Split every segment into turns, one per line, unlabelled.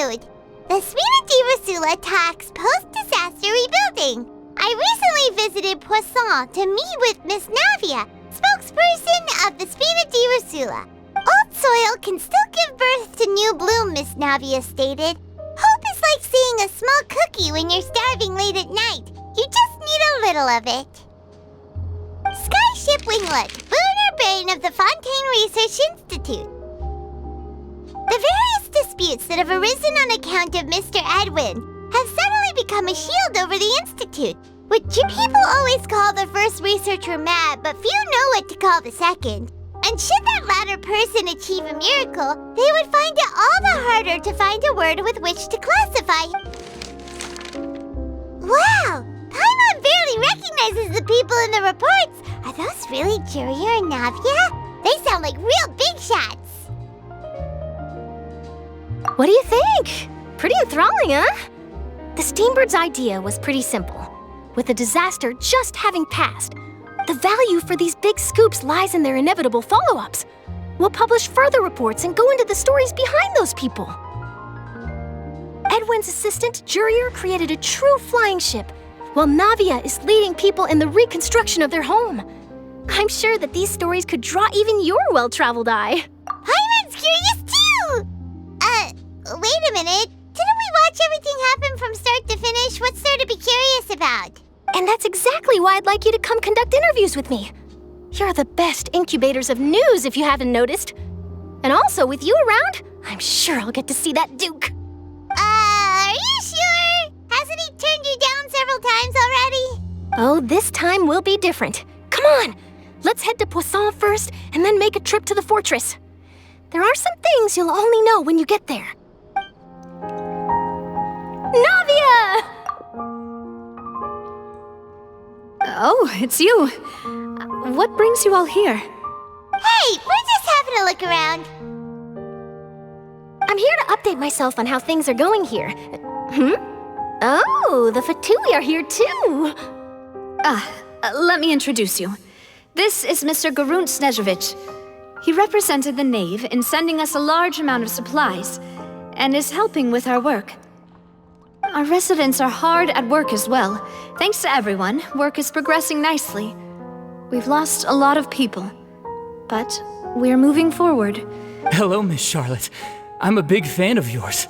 Institute. The Spina Diversilla talks post-disaster rebuilding. I recently visited Poisson to meet with Miss Navia, spokesperson of the Spina Diversilla. Old soil can still give birth to new bloom, Miss Navia stated. Hope is like seeing a small cookie when you're starving late at night. You just need a little of it. Skyship Winglet, lunar brain of the FONTAINE Research Institute. The various disputes that have arisen on account of Mr. Edwin have suddenly become a shield over the Institute, which people always call the first researcher mad, but few know what to call the second. And should that latter person achieve a miracle, they would find it all the harder to find a word with which to classify him. Wow! Paimon barely recognizes the people in the reports. Are those really Jurier and Navia? They sound like real big shots.
What do you think? Pretty enthralling, huh? The Steambird's idea was pretty simple. With the disaster just having passed, the value for these big scoops lies in their inevitable follow-ups. We'll publish further reports and go into the stories behind those people. Edwin's assistant, Jurier, created a true flying ship, while Navia is leading people in the reconstruction of their home. I'm sure that these stories could draw even your well-traveled eye.
Paimon's curious too! Wait a minute. Didn't we watch everything happen from start to finish? What's there to be curious about?
And that's exactly why I'd like you to come conduct interviews with me. You're the best incubators of news, if you haven't noticed. And also, with you around, I'm sure I'll get to see that Duke.
Are you sure? Hasn't he turned you down several times already?
Oh, this time will be different. Come on, let's head to Poisson first, and then make a trip to the fortress. There are some things you'll only know when you get there. Navia!
Oh, it's you. What brings you all here?
Hey, we're just having a look around.
I'm here to update myself on how things are going here. Oh, the Fatui are here too.
Let me introduce you. This is Mr. Garunt Snežević. He represented the Knave in sending us a large amount of supplies, and is helping with our work. Our residents are hard at work as well. Thanks to everyone, work is progressing nicely. We've lost a lot of people, but we're moving forward.
Hello, Miss Charlotte. I'm a big fan of yours.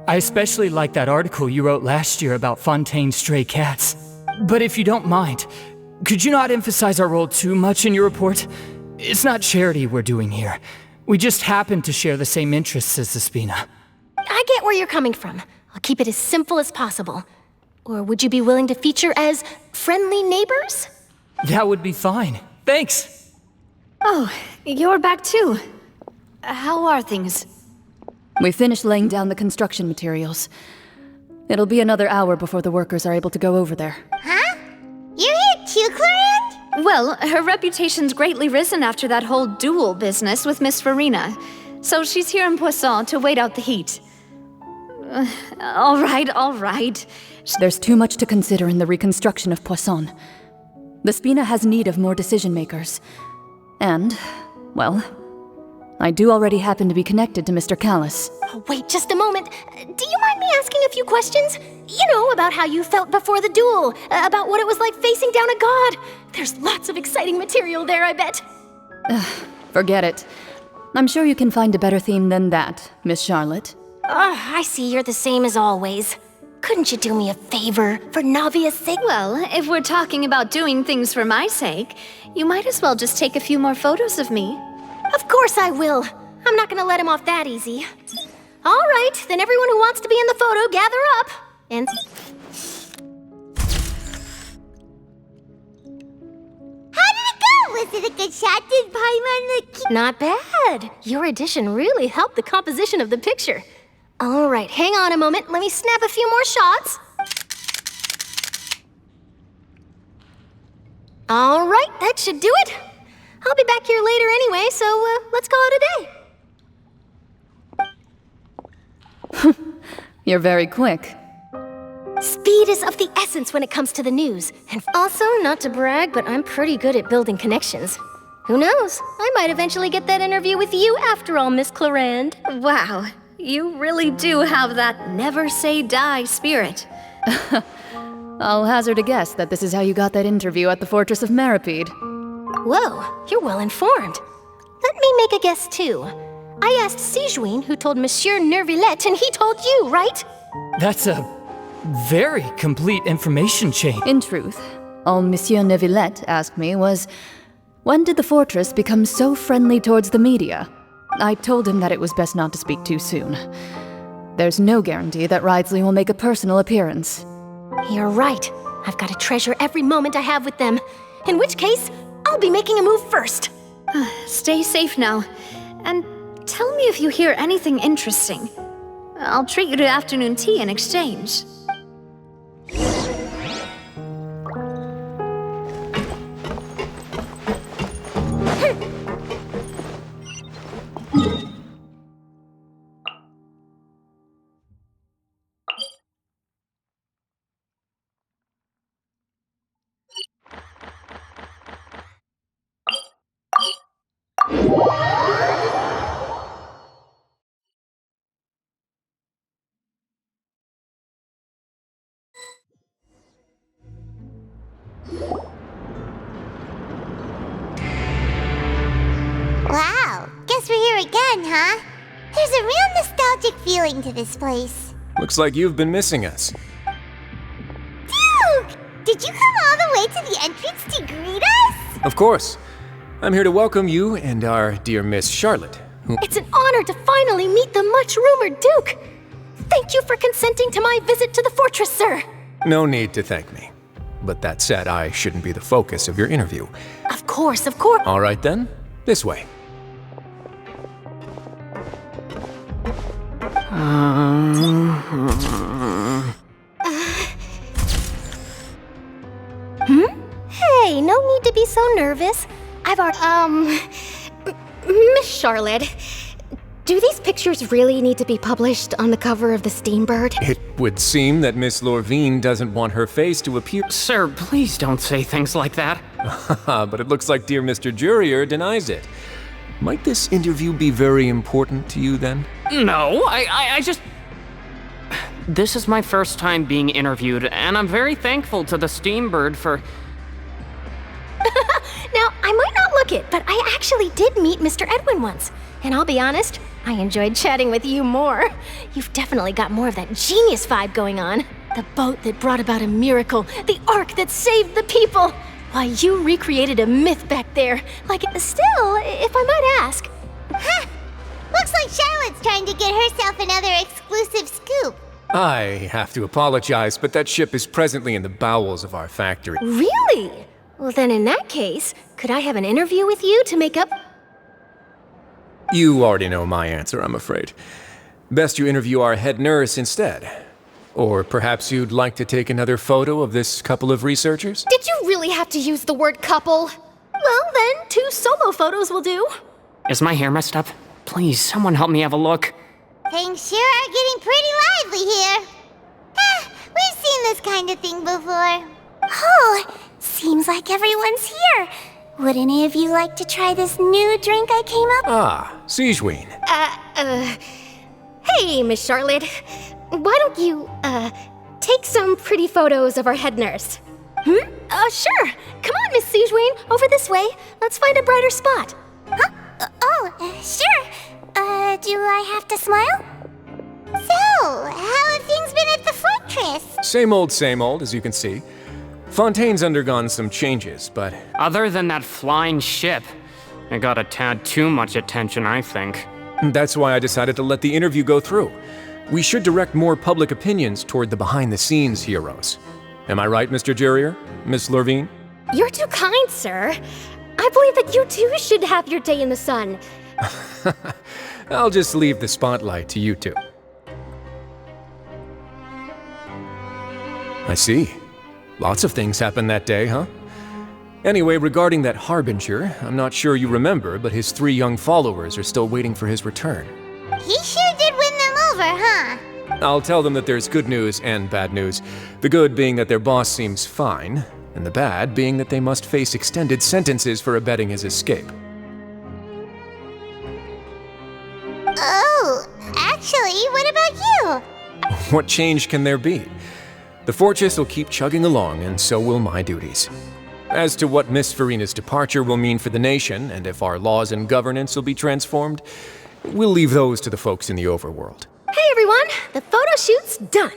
I especially like that article you wrote last year about Fontaine's stray cats. But if you don't mind, could you not emphasize our role too much in your report? It's not charity we're doing here. We just happen to share the same interests as the Spina.
I get where you're coming from. I'll keep it as simple as possible. Or would you be willing to feature as friendly neighbors?
That would be fine. Thanks.
Oh, you're back too. How are things?
We finished laying down the construction materials. It'll be another hour before the workers are able to go over there.
Huh? You're here too, Clarence?
Well, her reputation's greatly risen after that whole duel business with Miss Farina. So she's here in Poisson to wait out the heat. All right.
There's too much to consider in the reconstruction of Poisson. The Spina has need of more decision-makers. And, well, I do already happen to be connected to Mr. Callis.
Oh, wait just a moment. Do you mind me asking a few questions? You know, about how you felt before the duel, about what it was like facing down a god. There's lots of exciting material there, I bet.
Forget it. I'm sure you can find a better theme than that, Miss Charlotte.
I see you're the same as always. Couldn't you do me a favor for Navia's sake?
Well, if we're talking about doing things for my sake, you might as well just take a few more photos of me.
Of course I will. I'm not gonna let him off that easy. All right, then everyone who wants to be in the photo, gather up. And...
How did it go? Was it a good shot? Did Paimon look...
Not bad. Your addition really helped the composition of the picture. All right, hang on a moment. Let me snap a few more shots. All right, that should do it. I'll be back here later anyway, so let's call it a day.
You're very quick.
Speed is of the essence when it comes to the news. And also, not to brag, but I'm pretty good at building connections. Who knows? I might eventually get that interview with you after all, Miss Clarand.
Wow, You really do have that never say die spirit.
I'll hazard a guess that this is how you got that interview at the Fortress of Meripede.
Whoa, you're well informed. Let me make a guess too. I asked Sigewene who told Monsieur Nervillet, and he told you, right?
That's a very complete information chain.
In truth, all Monsieur Neuvillette asked me was, when did the Fortress become so friendly towards the media? I told him that it was best not to speak too soon. There's no guarantee that Ridsley will make a personal appearance.
You're right. I've got to treasure every moment I have with them. In which case, I'll be making a move first.
Stay safe now. And tell me if you hear anything interesting. I'll treat you to afternoon tea in exchange.
Wow, guess we're here again, huh? There's a real nostalgic feeling to this place.
Looks like you've been missing us.
Duke! Did you come all the way to the entrance to greet us?
Of course. I'm here to welcome you and our dear Miss Charlotte, who...
It's an honor to finally meet the much-rumored Duke. Thank you for consenting to my visit to the fortress, sir.
No need to thank me. But that said, I shouldn't be the focus of your interview.
Of course, of course.
All right then, this way.
Hey, no need to be so nervous. I've already, Miss Charlotte, do these pictures really need to be published on the cover of the Steambird?
It would seem that Miss Lorvine doesn't want her face to appear...
Sir, please don't say things like that.
But it looks like dear Mr. Jurier denies it. Might this interview be very important to you then?
No, I just... This is my first time being interviewed, and I'm very thankful to the Steambird for...
Now, I might not look it, but I actually did meet Mr. Edwin once. And I'll be honest, I enjoyed chatting with you more. You've definitely got more of that genius vibe going on. The boat that brought about a miracle, the ark that saved the people. Why, you recreated a myth back there. Like, still, if I might ask.
Huh! Looks like Charlotte's trying to get herself another exclusive scoop.
I have to apologize, but that ship is presently in the bowels of our factory.
Really? Well, then in that case, could I have an interview with you to make up?
You already know my answer, I'm afraid. Best you interview our head nurse instead. Or perhaps you'd like to take another photo of this couple of researchers?
Did you really have to use the word couple? Well, then, 2 solo photos will do.
Is my hair messed up? Please, someone help me have a look.
Things sure are getting pretty lively here. We've seen this kind of thing before. Oh, seems like everyone's here. Would any of you like to try this new drink I came up with?
Ah, Sigewene.
Hey, Miss Charlotte. Why don't you, take some pretty photos of our head nurse? Sure. Come on, Miss Sigewene, over this way. Let's find a brighter spot.
Huh? Sure. Do I have to smile? So, how have things been at the fortress?
Same old, as you can see. Fontaine's undergone some changes, but...
Other than that flying ship, it got a tad too much attention, I think.
That's why I decided to let the interview go through. We should direct more public opinions toward the behind-the-scenes heroes. Am I right, Mr. Jurier? Miss Lorvine?
You're too kind, sir. I believe that you too should have your day in the sun.
I'll just leave the spotlight to you two. I see. Lots of things happened that day, huh? Anyway, regarding that Harbinger, I'm not sure you remember, but his 3 young followers are still waiting for his return.
He sure did win them over, huh?
I'll tell them that there's good news and bad news. The good being that their boss seems fine, and the bad being that they must face extended sentences for abetting his escape.
Oh, Actually, what about you?
What change can there be? The fortress will keep chugging along, and so will my duties. As to what Miss Farina's departure will mean for the nation, and if our laws and governance will be transformed, we'll leave those to the folks in the overworld.
Hey everyone, the photo shoot's done.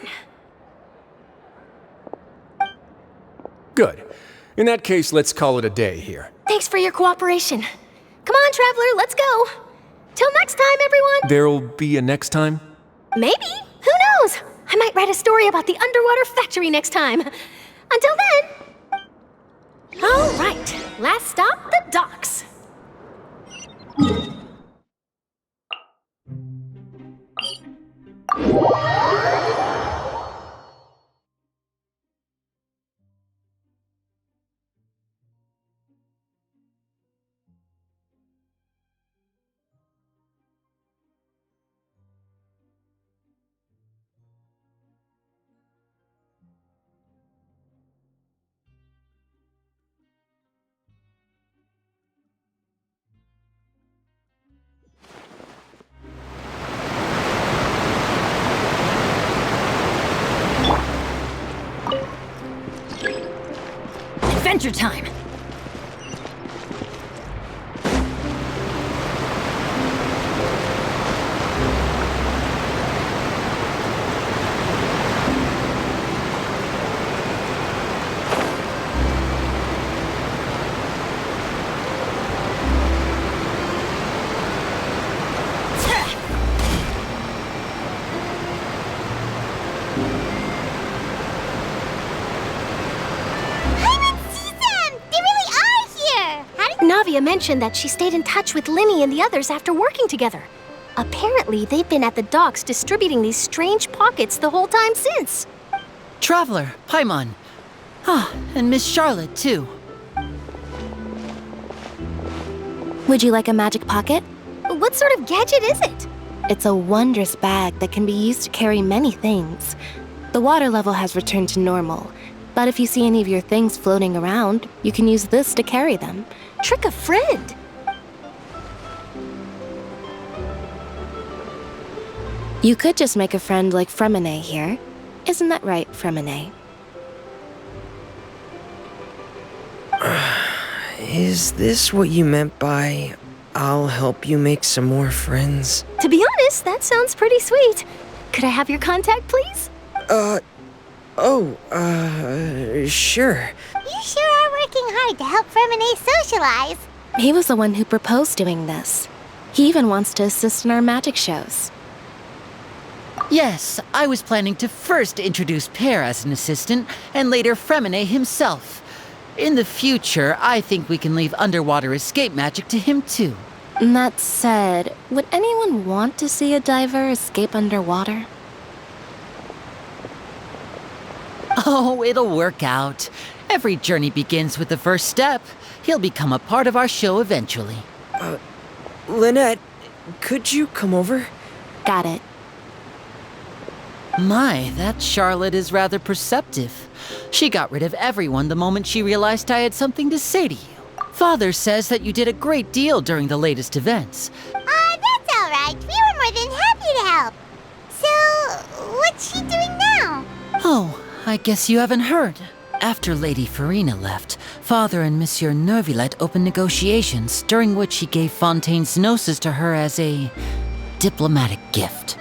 Good. In that case, let's call it a day here.
Thanks for your cooperation. Come on, Traveler, let's go. Till next time, everyone.
There'll be a next time?
Maybe. Who knows? I might write a story about the underwater factory next time. Until then. All right, last stop, the docks.
Adventure time!
Navia mentioned that she stayed in touch with Linny and the others after working together. Apparently, they've been at the docks distributing these strange pockets the whole time since.
Traveler, Paimon. Ah, and Miss Charlotte, too.
Would you like a magic pocket?
What sort of gadget is it?
It's a wondrous bag that can be used to carry many things. The water level has returned to normal, but if you see any of your things floating around, you can use this to carry them.
Trick a friend.
You could just make a friend like Fremine here. Isn't that right, Fremine?
Is this what you meant by, I'll help you make some more friends?
To be honest, that sounds pretty sweet. Could I have your contact, please?
Sure.
You sure are working hard to help Fremine socialize.
He was the one who proposed doing this. He even wants to assist in our magic shows.
Yes, I was planning to first introduce Pear as an assistant, and later Fremine himself. In the future, I think we can leave underwater escape magic to him too.
That said, would anyone want to see a diver escape underwater?
Oh, it'll work out. Every journey begins with the first step. He'll become a part of our show eventually.
Lynette, could you come over?
Got it.
My, that Charlotte is rather perceptive. She got rid of everyone the moment she realized I had something to say to you. Father says that you did a great deal during the latest events.
That's all right. We were more than happy to help. So, what's she doing now?
Oh, I guess you haven't heard. After Lady Farina left, Father and Monsieur Neuvillette opened negotiations, during which he gave Fontaine's gnosis to her as a diplomatic gift.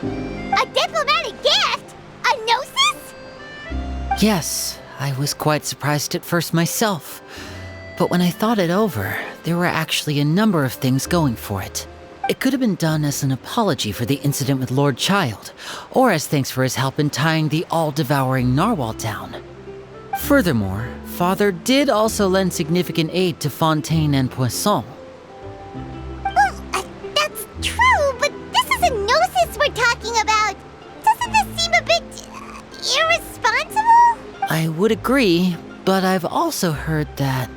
A diplomatic gift? A gnosis?
Yes, I was quite surprised at first myself. But when I thought it over, there were actually a number of things going for it. It could have been done as an apology for the incident with Lord Child, or as thanks for his help in tying the all-devouring narwhal down. Furthermore, Father did also lend significant aid to Fontaine and Poisson.
Well, that's true, but this is a gnosis we're talking about. Doesn't this seem a bit irresponsible?
I would agree, but I've also heard that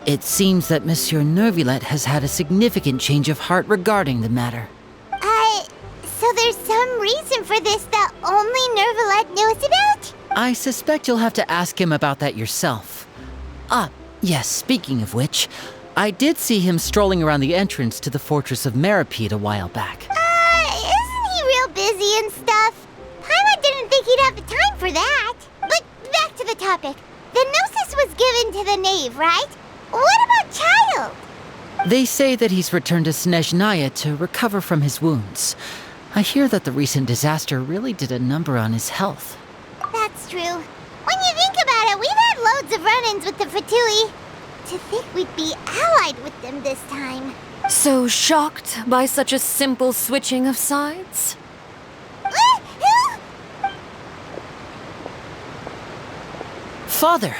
it seems that Monsieur Neuvillette has had a significant change of heart regarding the matter.
So there's some reason for this that only Neuvillette knows about?
I suspect you'll have to ask him about that yourself. Ah, yes, speaking of which, I did see him strolling around the entrance to the fortress of Meripede a while back.
Isn't he real busy and stuff? Paimon didn't think he'd have the time for that. But back to the topic. The Gnosis was given to the knave, right? What about Child?
They say that he's returned to Snezhnaya to recover from his wounds. I hear that the recent disaster really did a number on his health.
That's true. When you think about it, we've had loads of run-ins with the Fatui. To think we'd be allied with them this time.
So shocked by such a simple switching of sides?
Father!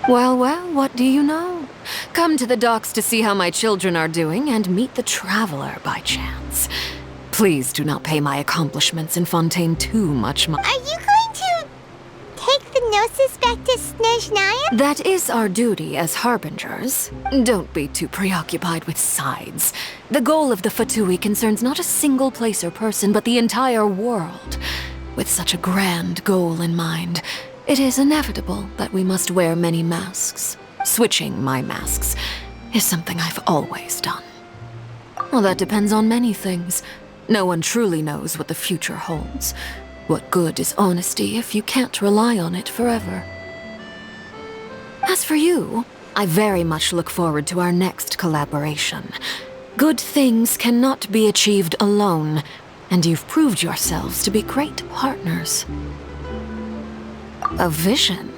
Well, well, what do you know? Come to the docks to see how my children are doing and meet the Traveler by chance. Please do not pay my accomplishments in Fontaine too much mind.
Are you going to take the Gnosis back to Snezhnaya?
That is our duty as harbingers. Don't be too preoccupied with sides. The goal of the Fatui concerns not a single place or person, but the entire world. With such a grand goal in mind, it is inevitable that we must wear many masks. Switching my masks is something I've always done. Well, that depends on many things. No one truly knows what the future holds. What good is honesty if you can't rely on it forever? As for you, I very much look forward to our next collaboration. Good things cannot be achieved alone, and you've proved yourselves to be great partners. A vision?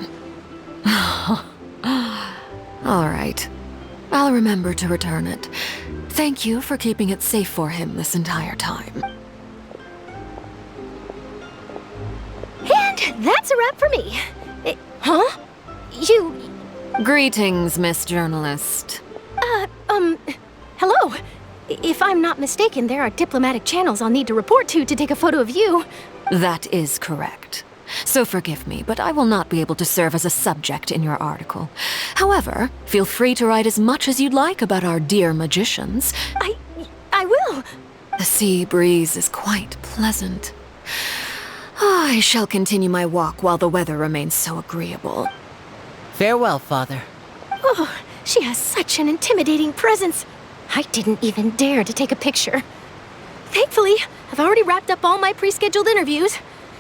All right. I'll remember to return it. Thank you for keeping it safe for him this entire time.
And that's a wrap for me. Huh? You...
Greetings, Miss Journalist.
Hello. If I'm not mistaken, there are diplomatic channels I'll need to report to take a photo of you.
That is correct. So forgive me, but I will not be able to serve as a subject in your article. However, feel free to write as much as you'd like about our dear magicians.
I will.
The sea breeze is quite pleasant. I shall continue my walk while the weather remains so agreeable.
Farewell, Father.
Oh, she has such an intimidating presence. I didn't even dare to take a picture. Thankfully, I've already wrapped up all my pre-scheduled interviews.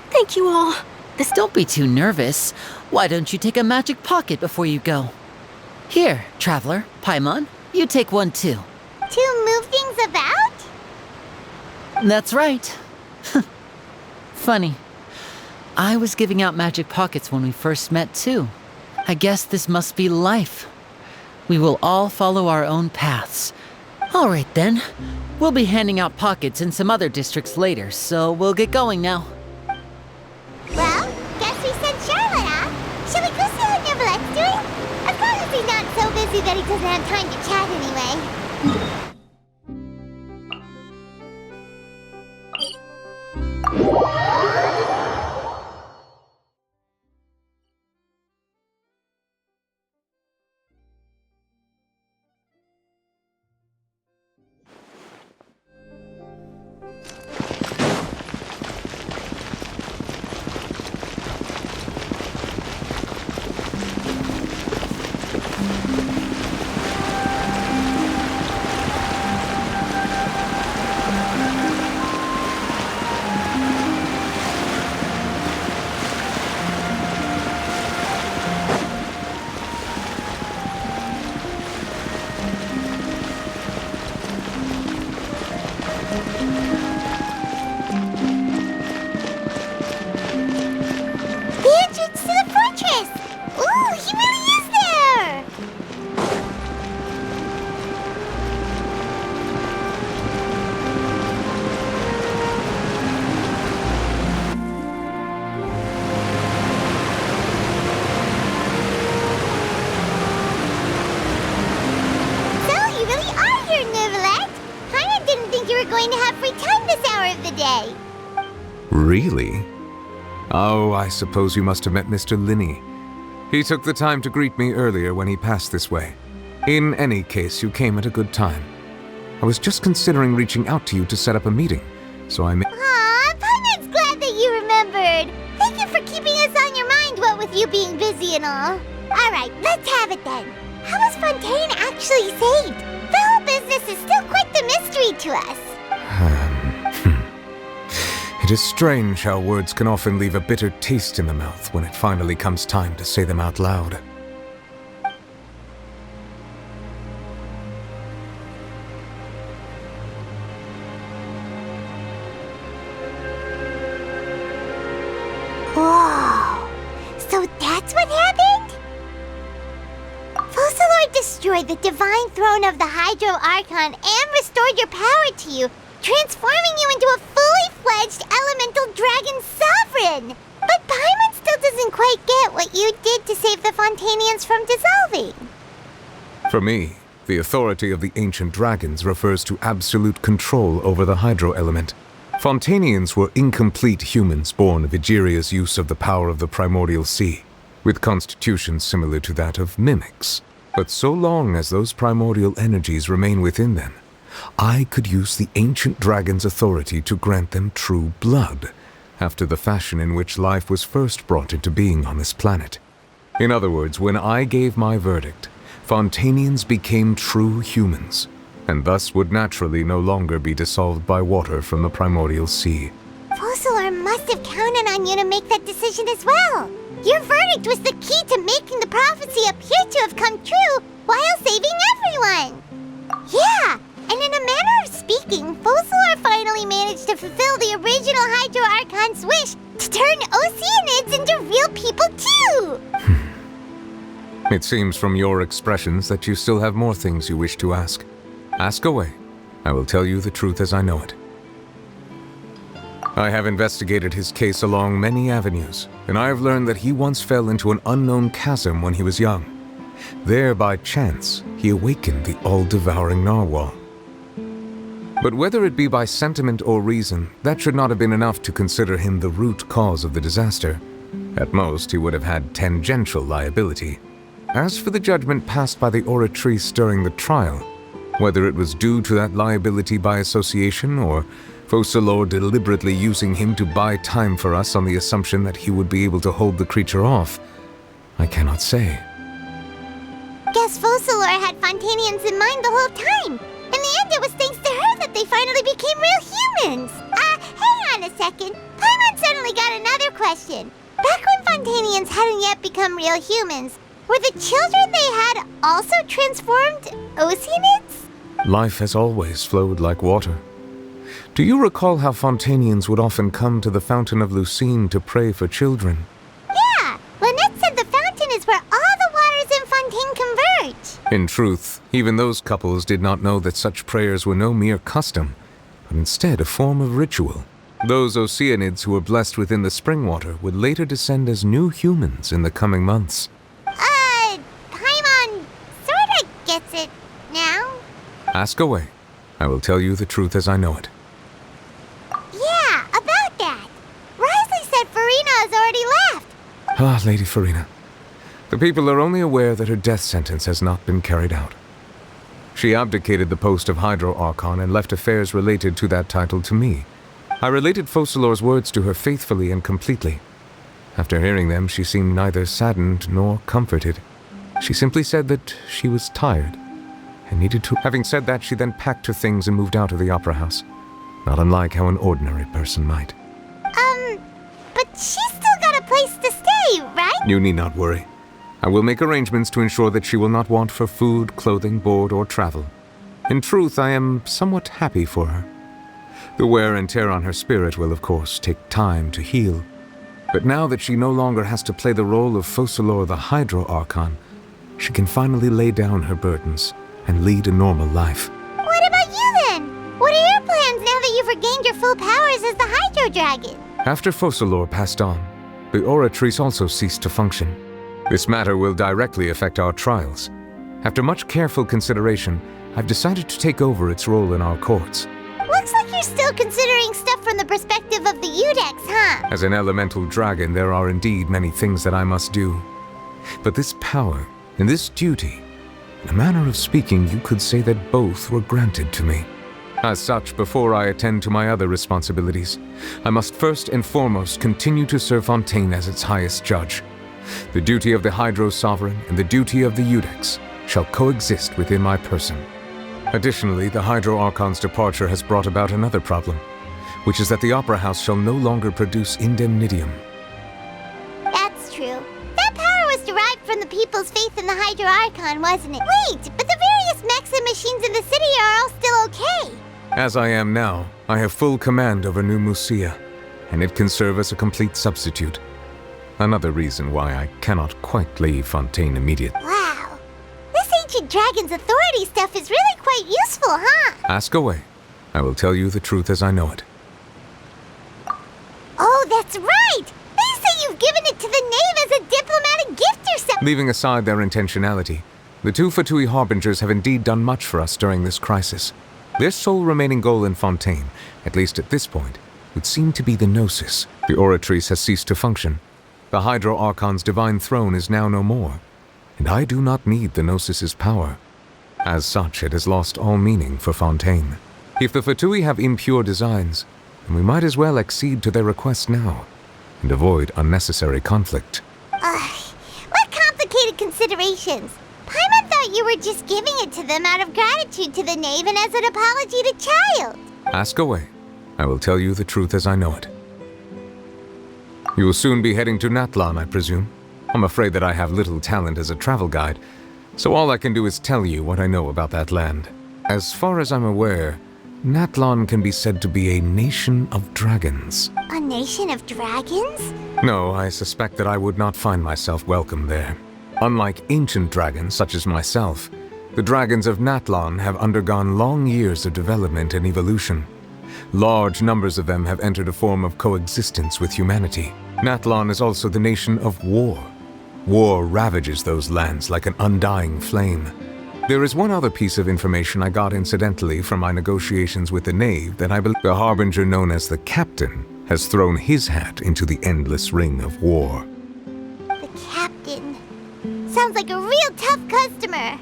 Thank you all.
Don't be too nervous. Why don't you take a magic pocket before you go? Here, Traveler, Paimon, you take one too.
To move things about?
That's right. Funny. I was giving out magic pockets when we first met too. I guess this must be life. We will all follow our own paths. All right then. We'll be handing out pockets in some other districts later, so we'll get going now.
Well, guess we sent Charlotte off. Shall we go see how Neverlette's doing? As long as he's not so busy that he doesn't have time to chat anyway.
Really? Oh, I suppose you must have met Mr. Linney. He took the time to greet me earlier when he passed this way. In any case, you came at a good time. I was just considering reaching out to you to set up a meeting, so I may—
Aw, Paimon's glad that you remembered. Thank you for keeping us on your mind, what with you being busy and all. Alright, let's have it then. How was Fontaine actually saved? The whole business is still quite the mystery to us.
It is strange how words can often leave a bitter taste in the mouth when it finally comes time to say them out loud.
Whoa! So that's what happened? Focalor destroyed the divine throne of the Hydro Archon and restored your power to you, transforming you into a fully fledged elemental dragon sovereign! But Paimon still doesn't quite get what you did to save the Fontainians from dissolving.
For me, the authority of the ancient dragons refers to absolute control over the hydro element. Fontainians were incomplete humans born of Egeria's use of the power of the primordial sea, with constitutions similar to that of mimics. But so long as those primordial energies remain within them, I could use the ancient dragon's authority to grant them true blood, after the fashion in which life was first brought into being on this planet. In other words, when I gave my verdict, Fontainians became true humans, and thus would naturally no longer be dissolved by water from the primordial sea.
Focalor must have counted on you to make that decision as well. Your verdict was the key to making the prophecy appear to have come true while saving everyone. Yeah, and in a manner of speaking, Focalor finally managed to fulfill the original Hydro Archon's wish to turn Oceanids into real people too!
It seems from your expressions that you still have more things you wish to ask. Ask away. I will tell you the truth as I know it. I have investigated his case along many avenues, and I have learned that he once fell into an unknown chasm when he was young. There, by chance, he awakened the all-devouring narwhal. But whether it be by sentiment or reason, that should not have been enough to consider him the root cause of the disaster. At most, he would have had tangential liability. As for the judgment passed by the oratrice during the trial, whether it was due to that liability by association or Focalor deliberately using him to buy time for us on the assumption that he would be able to hold the creature off, I cannot say.
Guess Focalor had Fontainians in mind the whole time. In the end, it was thanks to her that they finally became real humans. Hang on a second. Paimon suddenly got another question. Back when Fontainians hadn't yet become real humans, were the children they had also transformed Oceanids?
Life has always flowed like water. Do you recall how Fontainians would often come to the Fountain of Lucine to pray for children?
Yeah, Lynette said the fountain is where all the waters in Fontaine converge.
In truth, even those couples did not know that such prayers were no mere custom, but instead a form of ritual. Those Oceanids who were blessed within the spring water would later descend as new humans in the coming months.
Paimon sorta gets it now.
Ask away. I will tell you the truth as I know it.
Yeah, about that. Risley said Farina has already left.
Ah, Lady Farina. The people are only aware that her death sentence has not been carried out. She abdicated the post of Hydro Archon and left affairs related to that title to me. I related Focalor's words to her faithfully and completely. After hearing them, she seemed neither saddened nor comforted. She simply said that she was tired and needed to... Having said that, she then packed her things and moved out of the opera house. Not unlike how an ordinary person might.
But she's still got a place to stay, right?
You need not worry. I will make arrangements to ensure that she will not want for food, clothing, board, or travel. In truth, I am somewhat happy for her. The wear and tear on her spirit will, of course, take time to heal. But now that she no longer has to play the role of Focalor the Hydro Archon, she can finally lay down her burdens and lead a normal life.
What about you then? What are your plans now that you've regained your full powers as the Hydro Dragon?
After Focalor passed on, the oratrice also ceased to function. This matter will directly affect our trials. After much careful consideration, I've decided to take over its role in our courts.
Looks like you're still considering stuff from the perspective of the Udex, huh?
As an elemental dragon, there are indeed many things that I must do. But this power and this duty, in a manner of speaking, you could say that both were granted to me. As such, before I attend to my other responsibilities, I must first and foremost continue to serve Fontaine as its highest judge. The duty of the Hydro Sovereign and the duty of the Eudex shall coexist within my person. Additionally, the Hydro Archon's departure has brought about another problem, which is that the Opera House shall no longer produce indemnitium.
That's true. That power was derived from the people's faith in the Hydro Archon, wasn't it? Wait, but the various mechs and machines in the city are all still okay.
As I am now, I have full command over New Música, and it can serve as a complete substitute. Another reason why I cannot quite leave Fontaine immediately.
Wow. This ancient dragon's authority stuff is really quite useful, huh?
Ask away. I will tell you the truth as I know it.
Oh, that's right! They say you've given it to the knave as a diplomatic gift or something.
Leaving aside their intentionality, the two Fatui Harbingers have indeed done much for us during this crisis. Their sole remaining goal in Fontaine, at least at this point, would seem to be the Gnosis. The Oratrice has ceased to function. The Hydro Archon's divine throne is now no more, and I do not need the Gnosis's power. As such, it has lost all meaning for Fontaine. If the Fatui have impure designs, then we might as well accede to their request now, and avoid unnecessary conflict.
What complicated considerations. Paimon thought you were just giving it to them out of gratitude to the knave and as an apology to Child.
Ask away. I will tell you the truth as I know it. You will soon be heading to Natlan, I presume. I'm afraid that I have little talent as a travel guide, so all I can do is tell you what I know about that land. As far as I'm aware, Natlan can be said to be a nation of dragons.
A nation of dragons?
No, I suspect that I would not find myself welcome there. Unlike ancient dragons such as myself, the dragons of Natlan have undergone long years of development and evolution. Large numbers of them have entered a form of coexistence with humanity. Natlan is also the nation of war. War ravages those lands like an undying flame. There is one other piece of information I got incidentally from my negotiations with the knave that I believe the Harbinger known as the Captain has thrown his hat into the endless ring of war.
The Captain. Sounds like a real tough customer.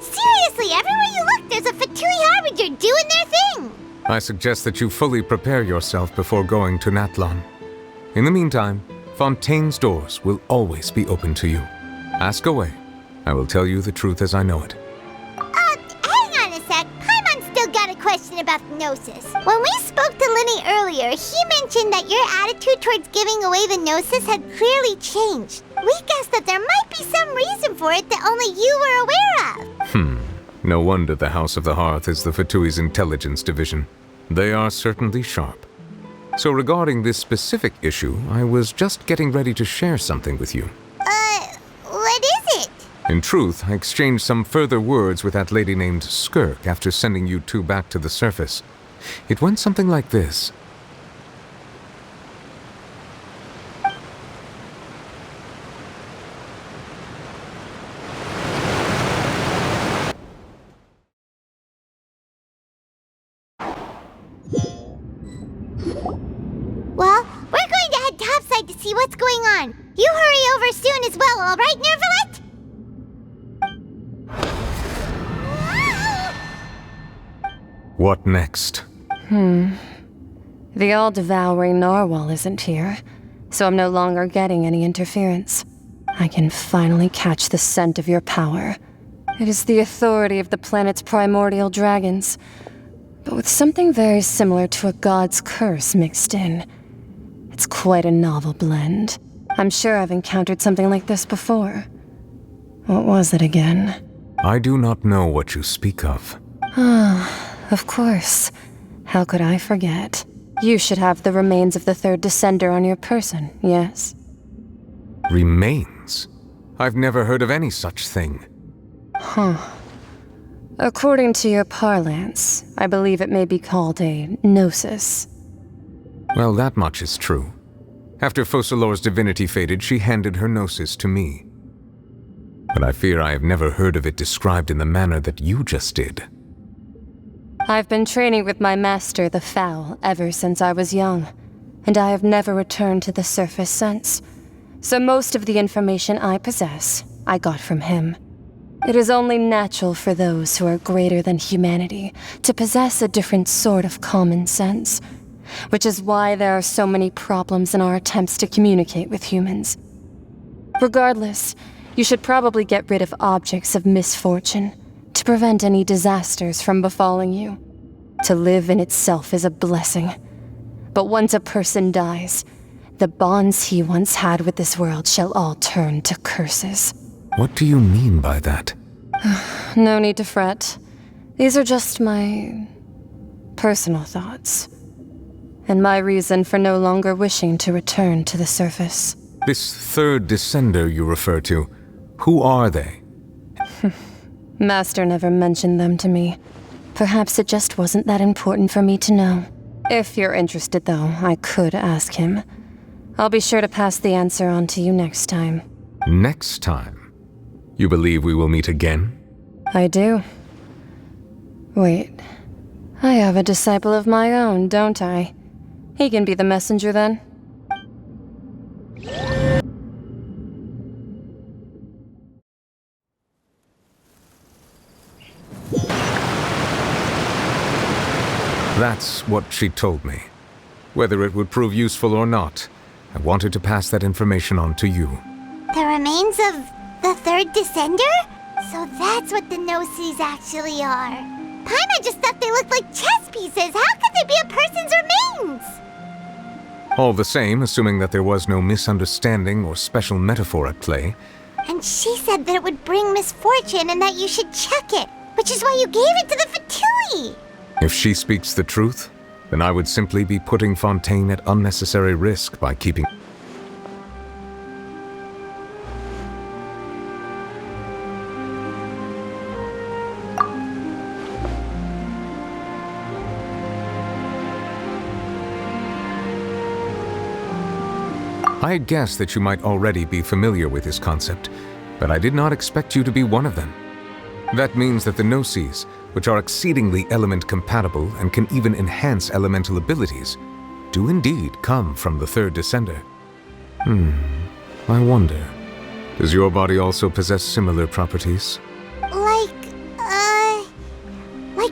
Seriously, everywhere you look, there's a Fatui Harbinger doing their thing.
I suggest that you fully prepare yourself before going to Natlan. In the meantime, Fontaine's doors will always be open to you. Ask away. I will tell you the truth as I know it.
Hang on a sec. Paimon's still got a question about the Gnosis. When we spoke to Linny earlier, he mentioned that your attitude towards giving away the Gnosis had clearly changed. We guessed that there might be some reason for it that only you were aware of.
No wonder the House of the Hearth is the Fatui's intelligence division. They are certainly sharp. So regarding this specific issue, I was just getting ready to share something with you.
What is it?
In truth, I exchanged some further words with that lady named Skirk after sending you two back to the surface. It went something like this.
Well, we're going to head topside to see what's going on. You hurry over soon as well, all right, Nervalet?
What next?
The all-devouring narwhal isn't here, so I'm no longer getting any interference. I can finally catch the scent of your power. It is the authority of the planet's primordial dragons, but with something very similar to a god's curse mixed in. It's quite a novel blend. I'm sure I've encountered something like this before. What was it again?
I do not know what you speak of.
Of course. How could I forget? You should have the remains of the third descender on your person, yes?
Remains? I've never heard of any such thing.
According to your parlance, I believe it may be called a gnosis.
Well, that much is true. After Focalor's divinity faded, she handed her gnosis to me. But I fear I have never heard of it described in the manner that you just did.
I've been training with my master, the Foul, ever since I was young, and I have never returned to the surface since. So most of the information I possess, I got from him. It is only natural for those who are greater than humanity to possess a different sort of common sense, which is why there are so many problems in our attempts to communicate with humans. Regardless, you should probably get rid of objects of misfortune to prevent any disasters from befalling you. To live in itself is a blessing. But once a person dies, the bonds he once had with this world shall all turn to curses.
What do you mean by that?
No need to fret. These are just my personal thoughts. And my reason for no longer wishing to return to the surface.
This third descender you refer to, who are they?
Master never mentioned them to me. Perhaps it just wasn't that important for me to know. If you're interested, though, I could ask him. I'll be sure to pass the answer on to you next time.
Next time? You believe we will meet again?
I do. Wait. I have a disciple of my own, don't I? He can be the messenger then.
That's what she told me. Whether it would prove useful or not, I wanted to pass that information on to you.
The remains of the third descender? So that's what the Gnosis actually are. Paimon just thought they looked like chess pieces. How could they be a person's remains?
All the same, assuming that there was no misunderstanding or special metaphor at play.
And she said that it would bring misfortune and that you should check it, which is why you gave it to the Fatui.
If she speaks the truth, then I would simply be putting Fontaine at unnecessary risk by keeping... I had guessed that you might already be familiar with this concept, but I did not expect you to be one of them. That means that the Gnosis, which are exceedingly element-compatible and can even enhance elemental abilities, do indeed come from the third descender. I wonder, does your body also possess similar properties?
Like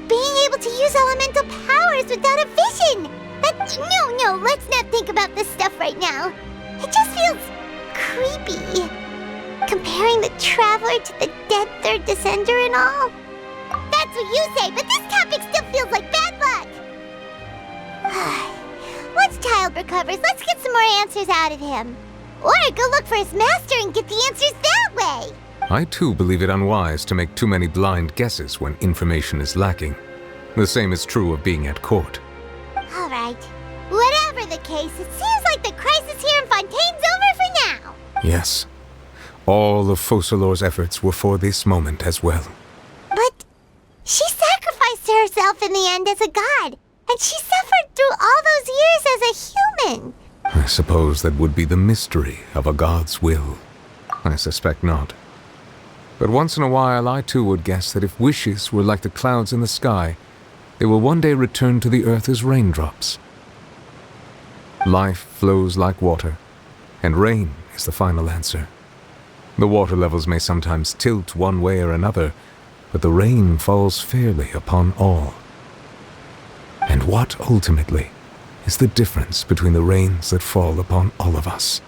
being able to use elemental powers without a vision! No, let's not think about this stuff right now. It just feels creepy. Comparing the Traveler to the dead third descender and all. That's what you say, but this topic still feels like bad luck. Once Child recovers, let's get some more answers out of him. Or go look for his master and get the answers that way.
I too believe it unwise to make too many blind guesses when information is lacking. The same is true of being at court.
All right. Whatever the case, it seems like the crisis here in Fontaine's over for now.
Yes. All of Focalor's efforts were for this moment as well.
But she sacrificed herself in the end as a god, and she suffered through all those years as a human.
I suppose that would be the mystery of a god's will. I suspect not. But once in a while I too would guess that if wishes were like the clouds in the sky, they will one day return to the earth as raindrops. Life flows like water, and rain is the final answer. The water levels may sometimes tilt one way or another, but the rain falls fairly upon all. And what, ultimately, is the difference between the rains that fall upon all of us?